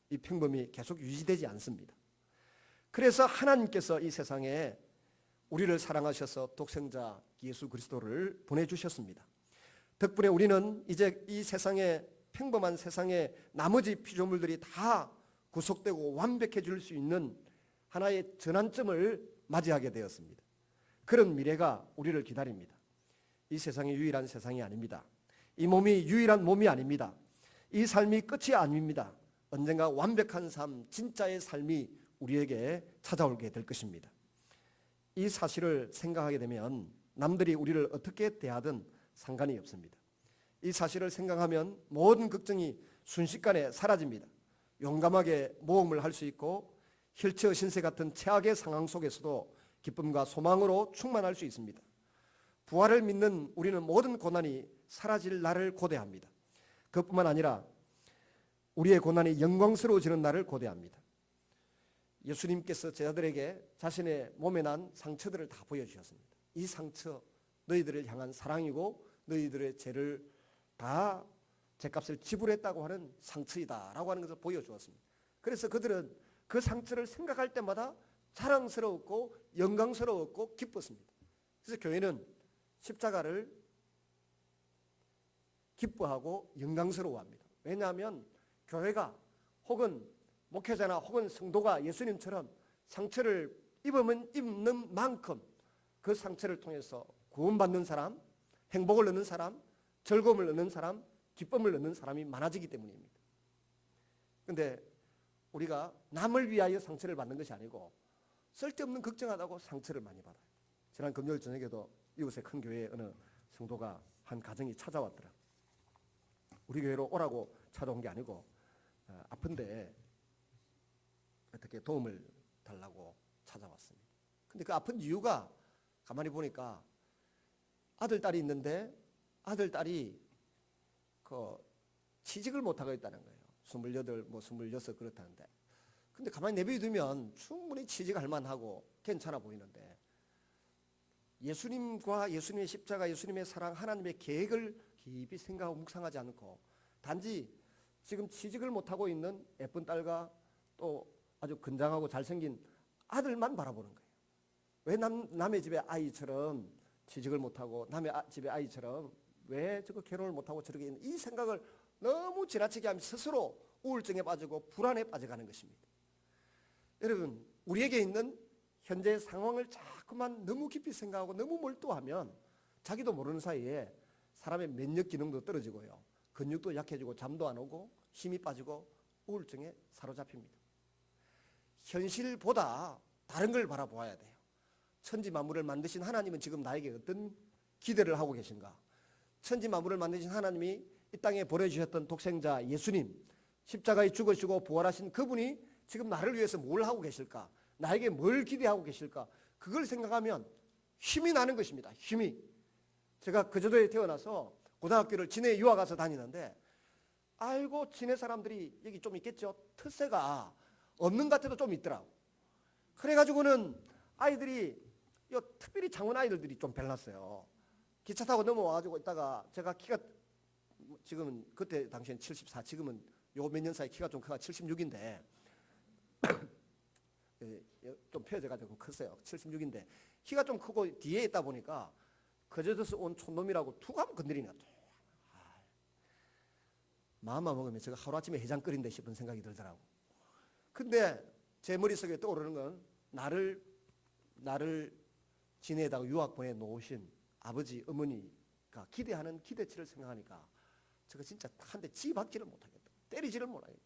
S1: 이 평범이 계속 유지되지 않습니다. 그래서 하나님께서 이 세상에 우리를 사랑하셔서 독생자 예수 그리스도를 보내주셨습니다. 덕분에 우리는 이제 이 세상에 평범한 세상의 나머지 피조물들이 다 구속되고 완벽해질 수 있는 하나의 전환점을 맞이하게 되었습니다. 그런 미래가 우리를 기다립니다. 이 세상이 유일한 세상이 아닙니다. 이 몸이 유일한 몸이 아닙니다. 이 삶이 끝이 아닙니다. 언젠가 완벽한 삶, 진짜의 삶이 우리에게 찾아오게 될 것입니다. 이 사실을 생각하게 되면 남들이 우리를 어떻게 대하든 상관이 없습니다. 이 사실을 생각하면 모든 걱정이 순식간에 사라집니다. 용감하게 모험을 할 수 있고 힐처 신세 같은 최악의 상황 속에서도 기쁨과 소망으로 충만할 수 있습니다. 부활을 믿는 우리는 모든 고난이 사라질 날을 고대합니다. 그뿐만 아니라 우리의 고난이 영광스러워지는 날을 고대합니다. 예수님께서 제자들에게 자신의 몸에 난 상처들을 다 보여주셨습니다. 이 상처 너희들을 향한 사랑이고 너희들의 죄를 다 죄값을 지불했다고 하는 상처이다라고 하는 것을 보여주었습니다. 그래서 그들은 그 상처를 생각할 때마다 자랑스러웠고 영광스러웠고 기뻤습니다. 그래서 교회는 십자가를 기뻐하고 영광스러워합니다. 왜냐하면 교회가 혹은 목회자나 혹은 성도가 예수님처럼 상처를 입는 만큼 그 상처를 통해서 구원받는 사람, 행복을 얻는 사람, 즐거움을 얻는 사람, 기쁨을 얻는 사람이 많아지기 때문입니다. 그런데 우리가 남을 위하여 상처를 받는 것이 아니고 쓸데없는 걱정하다고 상처를 많이 받아요. 지난 금요일 저녁에도 이곳의 큰 교회에 어느 성도가 한 가정이 찾아왔더라. 우리 교회로 오라고 찾아온 게 아니고 아픈데 어떻게 도움을 달라고 찾아왔습니다. 근데 그 아픈 이유가 가만히 보니까 아들, 딸이 있는데 아들, 딸이 취직을 못하고 있다는 거예요. 28, 26 그렇다는데. 근데 가만히 내버려두면 충분히 취직할 만하고 괜찮아 보이는데 예수님과 예수님의 십자가, 예수님의 사랑, 하나님의 계획을 깊이 생각하고 묵상하지 않고 단지 지금 취직을 못하고 있는 예쁜 딸과 또 아주 건장하고 잘생긴 아들만 바라보는 거예요. 왜 남의 집의 아이처럼 취직을 못하고 남의 집의 아이처럼 왜 저거 결혼을 못하고 저렇게 있는 이 생각을 너무 지나치게 하면 스스로 우울증에 빠지고 불안에 빠져가는 것입니다. 여러분, 우리에게 있는 현재 상황을 자꾸만 너무 깊이 생각하고 너무 몰두하면 자기도 모르는 사이에 사람의 면역 기능도 떨어지고요. 근육도 약해지고 잠도 안 오고 힘이 빠지고 우울증에 사로잡힙니다. 현실보다 다른 걸 바라보아야 돼요. 천지 만물을 만드신 하나님은 지금 나에게 어떤 기대를 하고 계신가? 천지 만물을 만드신 하나님이 이 땅에 보내주셨던 독생자 예수님, 십자가에 죽으시고 부활하신 그분이 지금 나를 위해서 뭘 하고 계실까? 나에게 뭘 기대하고 계실까? 그걸 생각하면 힘이 나는 것입니다. 힘이. 제가 거제도에 태어나서 고등학교를 진해에 유학 가서 다니는데 아이고 진해 사람들이 여기 좀 있겠죠. 특세가 없는 것 같아도 좀 있더라고. 그래가지고는 아이들이 특별히 장원 아이들이 좀 별났어요. 기차 타고 넘어와가지고 있다가 제가 키가 지금은 그때 당시엔 74, 지금은 요 몇 년 사이 키가 좀 크가 76인데 좀 펴져가지고 컸어요. 76인데 키가 좀 크고 뒤에 있다 보니까 거제도에서 온 촌놈이라고 툭 하면 건드리냐. 마음만 먹으면 제가 하루아침에 해장 끓인다 싶은 생각이 들더라고. 근데 제 머릿속에 떠오르는 건 나를 진해에다가 유학 보내 놓으신 아버지, 어머니가 기대하는 기대치를 생각하니까 제가 진짜 한 대 지박지를 못하겠다. 때리지를 못하겠다.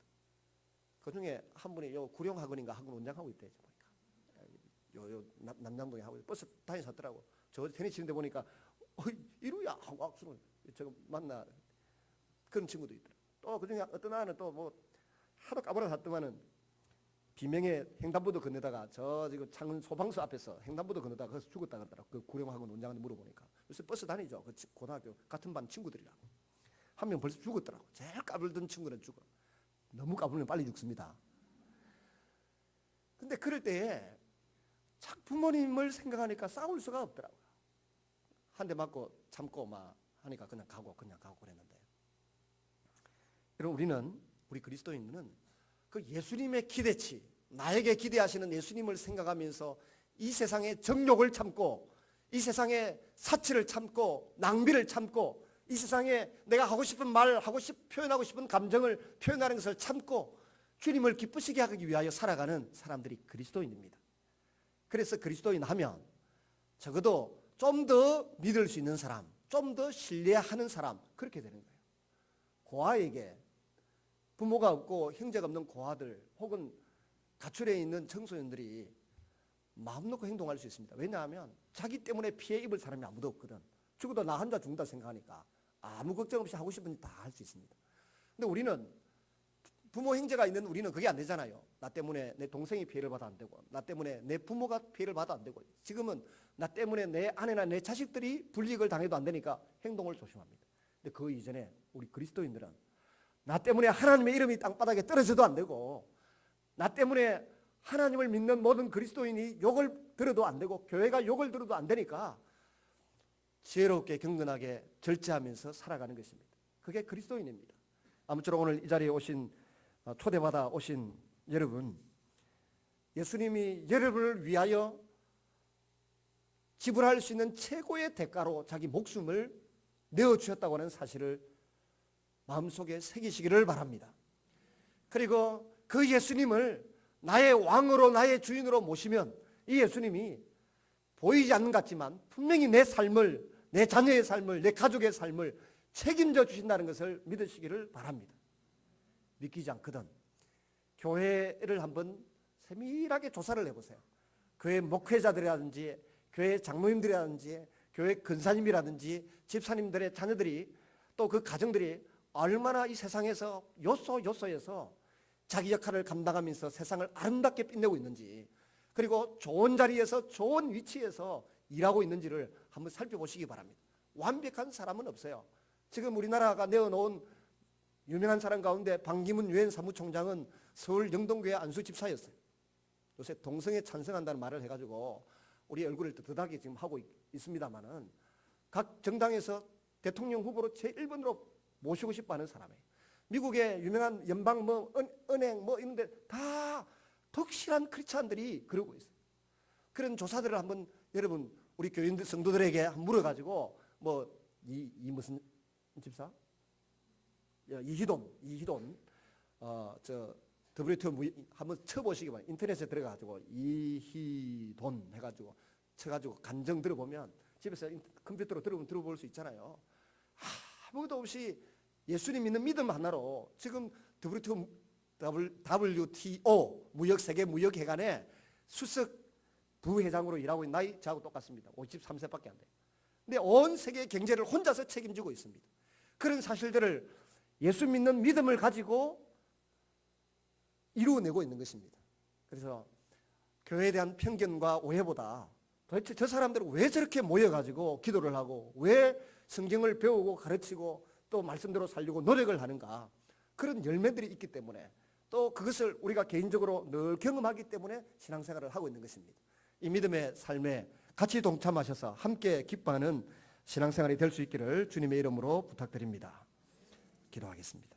S1: 그중에 한 분이 구룡학원인가 학원 원장하고 있대. 보니까 남남동에 하고 버스 다니서 왔더라고. 저 테니스 치는데 보니까 이루야 하고 악수를 제가 만나 그런 친구도 있더라. 또 그중에 어떤 하나는 또 뭐 하도 까불어 샀더만은 비명에 횡단보도 건너다가 저 지금 창원 소방서 앞에서 횡단보도 건너다가 거기서 죽었다 그러더라고. 그 구령학원 원장한테 물어보니까. 그래서 버스 다니죠. 그 고등학교 같은 반 친구들이라고. 한 명 벌써 죽었더라고. 제일 까불던 친구는 죽어. 너무 까불면 빨리 죽습니다. 근데 그럴 때에 착 부모님을 생각하니까 싸울 수가 없더라고요. 한 대 맞고 참고 막 하니까 그냥 가고 그랬는데, 여러분, 우리 그리스도인은 그 예수님의 기대치, 나에게 기대하시는 예수님을 생각하면서 이 세상의 정욕을 참고, 이 세상의 사치를 참고, 낭비를 참고, 이 세상에 내가 하고 싶은 말, 표현하고 싶은 감정을 표현하는 것을 참고 주님을 기쁘시게 하기 위하여 살아가는 사람들이 그리스도인입니다. 그래서 그리스도인 하면 적어도 좀 더 믿을 수 있는 사람, 좀 더 신뢰하는 사람, 그렇게 되는 거예요. 고아에게, 부모가 없고 형제가 없는 고아들 혹은 가출해 있는 청소년들이 마음 놓고 행동할 수 있습니다. 왜냐하면 자기 때문에 피해 입을 사람이 아무도 없거든. 죽어도 나 혼자 죽는다 생각하니까 아무 걱정 없이 하고 싶은 일 다 할 수 있습니다. 근데 우리는, 부모 형제가 있는 우리는 그게 안 되잖아요. 나 때문에 내 동생이 피해를 받아 안 되고, 나 때문에 내 부모가 피해를 받아 안 되고, 지금은 나 때문에 내 아내나 내 자식들이 불이익을 당해도 안 되니까 행동을 조심합니다. 근데 그 이전에 우리 그리스도인들은 나 때문에 하나님의 이름이 땅바닥에 떨어져도 안 되고, 나 때문에 하나님을 믿는 모든 그리스도인이 욕을 들어도 안 되고, 교회가 욕을 들어도 안 되니까 지혜롭게 경건하게 절제하면서 살아가는 것입니다. 그게 그리스도인입니다. 아무쪼록 오늘 이 자리에 오신, 초대받아 오신 여러분, 예수님이 여러분을 위하여 지불할 수 있는 최고의 대가로 자기 목숨을 내어주셨다고 하는 사실을 마음속에 새기시기를 바랍니다. 그리고 그 예수님을 나의 왕으로, 나의 주인으로 모시면 이 예수님이 보이지 않는 것 같지만 분명히 내 삶을, 내 자녀의 삶을, 내 가족의 삶을 책임져 주신다는 것을 믿으시기를 바랍니다. 믿기지 않거든 교회를 한번 세밀하게 조사를 해보세요. 교회 목회자들이라든지 교회 장로님들이라든지 교회 근사님이라든지 집사님들의 자녀들이, 또 그 가정들이 얼마나 이 세상에서 요소에서 자기 역할을 감당하면서 세상을 아름답게 빛내고 있는지, 그리고 좋은 자리에서 좋은 위치에서 일하고 있는지를 한번 살펴보시기 바랍니다. 완벽한 사람은 없어요. 지금 우리나라가 내어놓은 유명한 사람 가운데 반기문 유엔 사무총장은 서울 영동교회 안수 집사였어요. 요새 동성애 찬성한다는 말을 해가지고 우리 얼굴을 뜨뜻하게 지금 하고 있습니다만은, 각 정당에서 대통령 후보로 제1번으로 모시고 싶어하는 사람이에요. 미국의 유명한 연방 은행 이런데 다 덕실한 크리스찬들이 그러고 있어요. 그런 조사들을 한번 여러분 우리 교인들 성도들에게 한번 물어가지고, 이 무슨 집사? 이희돈 WTO 한번 쳐보시기 바랍니다. 인터넷에 들어가지고 이희돈 해가지고 쳐가지고 간정 들어보면, 집에서 컴퓨터로 들어볼 수 있잖아요. 아무것도 없이 예수님 믿는 믿음 하나로 지금 WTO 세계 무역회관에 수석 부회장으로 일하고 있는 나이 저하고 똑같습니다. 53세밖에 안 돼요. 근데 온 세계 경제를 혼자서 책임지고 있습니다. 그런 사실들을 예수 믿는 믿음을 가지고 이루어내고 있는 것입니다. 그래서 교회에 대한 편견과 오해보다 도대체 저 사람들은 왜 저렇게 모여가지고 기도를 하고, 왜 성경을 배우고 가르치고 또 말씀대로 살려고 노력을 하는가, 그런 열매들이 있기 때문에, 또 그것을 우리가 개인적으로 늘 경험하기 때문에 신앙생활을 하고 있는 것입니다. 이 믿음의 삶에 같이 동참하셔서 함께 기뻐하는 신앙생활이 될 수 있기를 주님의 이름으로 부탁드립니다. 기도하겠습니다.